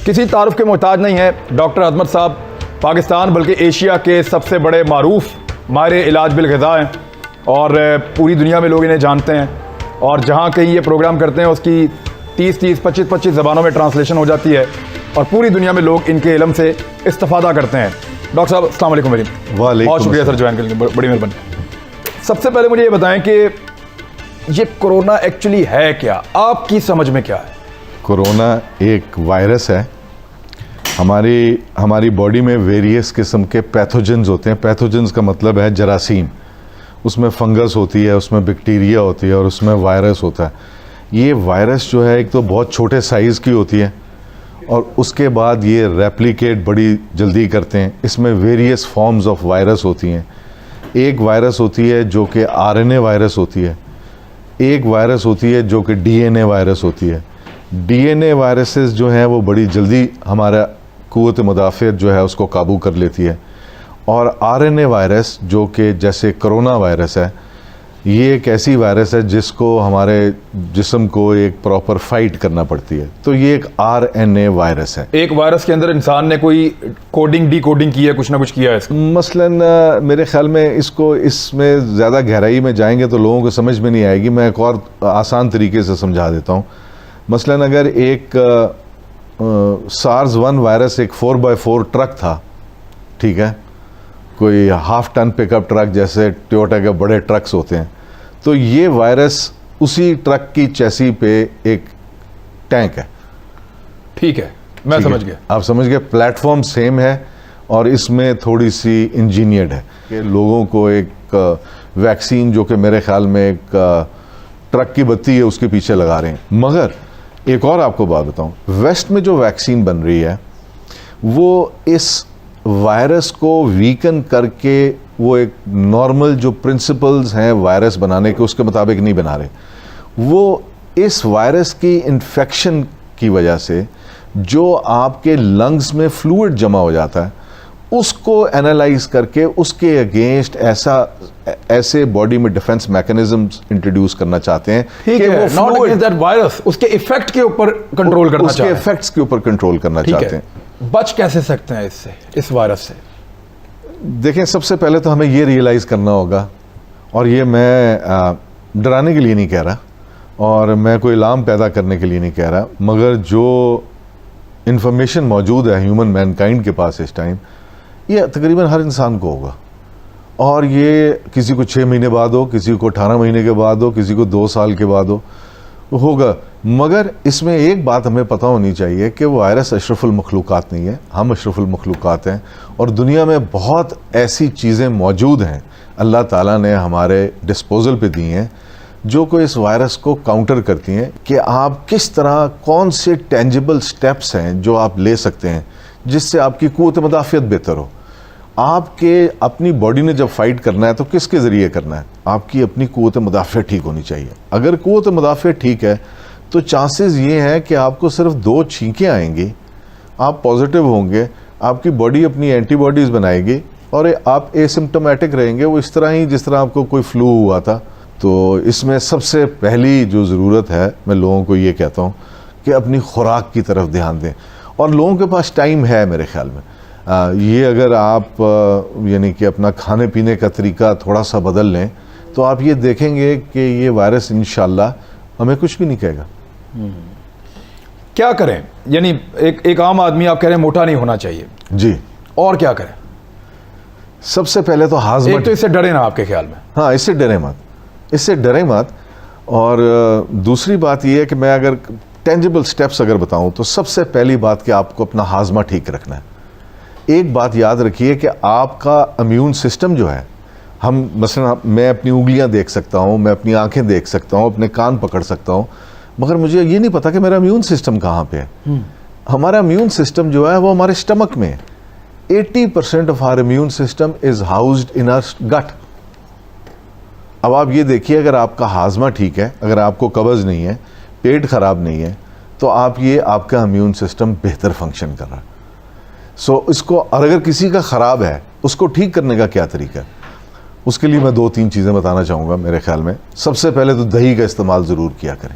کسی تعارف کے محتاج نہیں ہے ڈاکٹر عظمت صاحب پاکستان بلکہ ایشیا کے سب سے بڑے معروف ماہر علاج بالغذا ہیں اور پوری دنیا میں لوگ انہیں جانتے ہیں اور جہاں کہیں یہ پروگرام کرتے ہیں اس کی 25 زبانوں میں ٹرانسلیشن ہو جاتی ہے اور پوری دنیا میں لوگ ان کے علم سے استفادہ کرتے ہیں. ڈاکٹر صاحب السلام علیکم. بہت شکریہ سر جوائن کرنے کی, بڑی مہربانی. سب سے پہلے مجھے یہ بتائیں کہ یہ کرونا ایکچولی ہے کیا, آپ کی سمجھ میں کیا ہے؟ کرونا ایک وائرس ہے. ہماری باڈی میں ویریس قسم کے پیتھوجنز ہوتے ہیں. پیتھوجنز کا مطلب ہے جراثیم. اس میں فنگس ہوتی ہے, اس میں بیکٹیریا ہوتی ہے اور اس میں وائرس ہوتا ہے. یہ وائرس جو ہے ایک تو بہت چھوٹے سائز کی ہوتی ہے اور اس کے بعد یہ ریپلیکیٹ بڑی جلدی کرتے ہیں. اس میں ویریس فارمز آف وائرس ہوتی ہیں. ایک وائرس ہوتی ہے جو کہ RNA وائرس ہوتی ہے, ایک وائرس ہوتی ہے جو کہ DNA وائرس ہوتی ہے. DNA وائرسز جو ہیں وہ بڑی جلدی ہمارا قوت مدافعت جو ہے اس کو قابو کر لیتی ہے, اور RNA وائرس جو کہ جیسے کرونا وائرس ہے یہ ایک ایسی وائرس ہے جس کو ہمارے جسم کو ایک پراپر فائٹ کرنا پڑتی ہے. تو یہ ایک RNA وائرس ہے. ایک وائرس کے اندر انسان نے کوئی کوڈنگ ڈی کوڈنگ کی ہے, کچھ نہ کچھ کیا ہے اس کا. مثلاً میرے خیال میں اس میں زیادہ گہرائی میں جائیں گے تو لوگوں کو سمجھ میں نہیں آئے گی. میں ایک اور آسان طریقے سے سمجھا دیتا ہوں. مثلاً اگر ایک SARS-1 وائرس ایک 4x4 ٹرک تھا, ٹھیک ہے, کوئی ½ ٹن پک اپ ٹرک جیسے ٹویوٹا کے بڑے ٹرکس ہوتے ہیں, تو یہ وائرس اسی ٹرک کی چیسی پہ ایک ٹینک ہے. ٹھیک ہے, میں سمجھ گیا. آپ سمجھ گئے. پلیٹ فارم سیم ہے اور اس میں تھوڑی سی انجینئرڈ ہے کہ لوگوں کو ایک ویکسین جو کہ میرے خیال میں ایک ٹرک کی بتی ہے اس کے پیچھے لگا رہے ہیں. مگر ایک اور آپ کو بات بتاؤں, ویسٹ میں جو ویکسین بن رہی ہے وہ اس وائرس کو ویکن کر کے وہ ایک نارمل جو پرنسپلز ہیں وائرس بنانے کے اس کے مطابق نہیں بنا رہے. وہ اس وائرس کی انفیکشن کی وجہ سے جو آپ کے لنگز میں فلوئڈ جمع ہو جاتا ہے اس کو اینالائز کر کے اس کے اگینسٹ ایسے باڈی میں ڈیفنس میکانزمز انٹروڈیوس کرنا چاہتے ہیں کہ وہ not against that virus, اس کے ایفیکٹ کے اوپر کنٹرول کرنا چاہتے ہیں. اس کے ایفیکٹس کے اوپر کنٹرول کرنا چاہتے ہیں. بچ کیسے سکتے ہیں اس سے, اس وائرس سے؟ دیکھیں, سب سے پہلے تو ہمیں یہ ریئلائز کرنا ہوگا, اور یہ میں ڈرانے کے لیے نہیں کہہ رہا اور میں کوئی الارم پیدا کرنے کے لیے نہیں کہہ رہا, مگر جو انفارمیشن موجود ہے ہیومن مین کائنڈ کے پاس اس ٹائم, یہ تقریباً ہر انسان کو ہوگا. اور یہ کسی کو 6 مہینے بعد ہو, کسی کو 18 مہینے کے بعد ہو, کسی کو 2 سال کے بعد ہوگا. مگر اس میں ایک بات ہمیں پتہ ہونی چاہیے کہ وہ وائرس اشرف المخلوقات نہیں ہے, ہم اشرف المخلوقات ہیں. اور دنیا میں بہت ایسی چیزیں موجود ہیں اللہ تعالیٰ نے ہمارے ڈسپوزل پہ دی ہیں جو کہ اس وائرس کو کاؤنٹر کرتی ہیں کہ آپ کس طرح, کون سے ٹینجیبل سٹیپس ہیں جو آپ لے سکتے ہیں جس سے آپ کی قوت مدافعت بہتر ہو. آپ کے اپنی باڈی نے جب فائٹ کرنا ہے تو کس کے ذریعے کرنا ہے؟ آپ کی اپنی قوت مدافعت ٹھیک ہونی چاہیے. اگر قوت مدافعت ٹھیک ہے تو چانسز یہ ہیں کہ آپ کو صرف 2 چھینکیں آئیں گی, آپ پازیٹیو ہوں گے, آپ کی باڈی اپنی اینٹی باڈیز بنائے گی اور آپ ایسمپٹومیٹک رہیں گے, وہ اس طرح ہی جس طرح آپ کو کوئی فلو ہوا تھا. تو اس میں سب سے پہلی جو ضرورت ہے, میں لوگوں کو یہ کہتا ہوں کہ اپنی خوراک کی طرف دھیان دیں. اور لوگوں کے پاس ٹائم ہے میرے خیال میں. یہ اگر آپ یعنی کہ اپنا کھانے پینے کا طریقہ تھوڑا سا بدل لیں تو آپ یہ دیکھیں گے کہ یہ وائرس انشاءاللہ ہمیں کچھ بھی نہیں کہے گا. کیا کریں؟ یعنی ایک عام آدمی آپ کہہ رہے ہیں موٹا نہیں ہونا چاہیے, جی, اور کیا کریں؟ سب سے پہلے تو ہاضمہ. ایک تو اس سے ڈرے نا آپ کے خیال میں. ہاں, اس سے ڈریں مت. اور دوسری بات یہ ہے کہ میں اگر ٹینجیبل سٹیپس اگر بتاؤں تو سب سے پہلی بات کہ آپ کو اپنا ہاضمہ ٹھیک رکھنا ہے. ایک بات یاد رکھیے کہ آپ کا امیون سسٹم جو ہے, ہم مثلا میں اپنی انگلیاں دیکھ سکتا ہوں, میں اپنی آنکھیں دیکھ سکتا ہوں, اپنے کان پکڑ سکتا ہوں, مگر مجھے یہ نہیں پتا کہ میرا امیون سسٹم کہاں پہ ہے. ہمارا امیون سسٹم جو ہے وہ ہمارے اسٹمک میں ہے. 80% of our immune system is housed in our gut. اب آپ یہ دیکھیے, اگر آپ کا ہاضمہ ٹھیک ہے, اگر آپ کو قبض نہیں ہے, پیٹ خراب نہیں ہے, تو آپ کا امیون سسٹم بہتر فنکشن کر رہا ہے. اس کو, اور اگر کسی کا خراب ہے اس کو ٹھیک کرنے کا کیا طریقہ ہے؟ اس کے لیے میں 2-3 چیزیں بتانا چاہوں گا. میرے خیال میں سب سے پہلے تو دہی کا استعمال ضرور کیا کریں.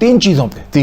3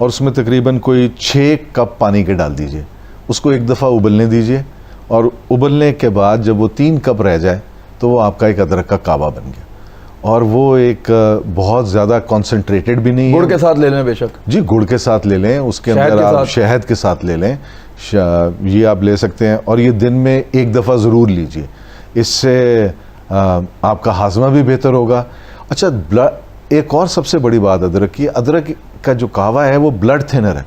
اور اس میں تقریباً کوئی 6 کپ پانی کے ڈال دیجئے, اس کو ایک دفعہ ابلنے دیجئے, اور ابلنے کے بعد جب وہ 3 کپ رہ جائے تو وہ آپ کا ایک ادرک کا کعبہ بن گیا. اور وہ ایک بہت زیادہ کنسنٹریٹڈ بھی نہیں ہے. گڑ کے ساتھ لے لیں بے شک جی, گڑ کے ساتھ لے لیں, اس کے اندر آپ شہد کے ساتھ لے لیں, یہ آپ لے سکتے ہیں. اور یہ دن میں ایک دفعہ ضرور لیجئے, اس سے آپ کا ہاضمہ بھی بہتر ہوگا. اچھا, ایک اور سب سے بڑی بات ادرک کی, ادرک کا جو کعوہ ہے وہ بلڈ تھنر ہے.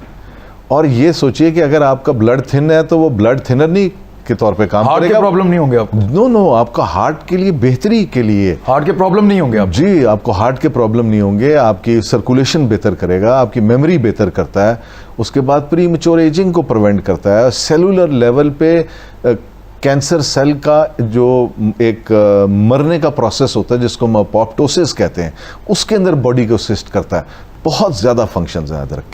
اور یہ سوچئے کہ اگر آپ کا بلڈ تھن ہے تو وہ بلڈ تھنر نہیں کے طور پہ کام کرے گا. ہارٹ کے پرابلم نہیں ہوں گے آپ کو؟ نو, آپ کا ہارٹ کے لیے بہتری کے لیے. ہارٹ کے پرابلم نہیں ہوں گے آپ؟ جی, آپ کو ہارٹ کے پرابلم نہیں ہوں گے, آپ کی سرکولیشن بہتر کرے گا, آپ کی میموری بہتر کرتا ہے, اس کے بعد پری میچور ایجنگ کو پریونٹ کرتا ہے. سیلولر لیول پہ کینسر سیل کا جو ایک مرنے کا پروسیس ہوتا ہے جس کو ہم اپوپٹوسس کہتے ہیں, اس کے اندر باڈی کو اسسٹ کرتا ہے. بہت زیادہ فنکشنز ہیں ادرک کے.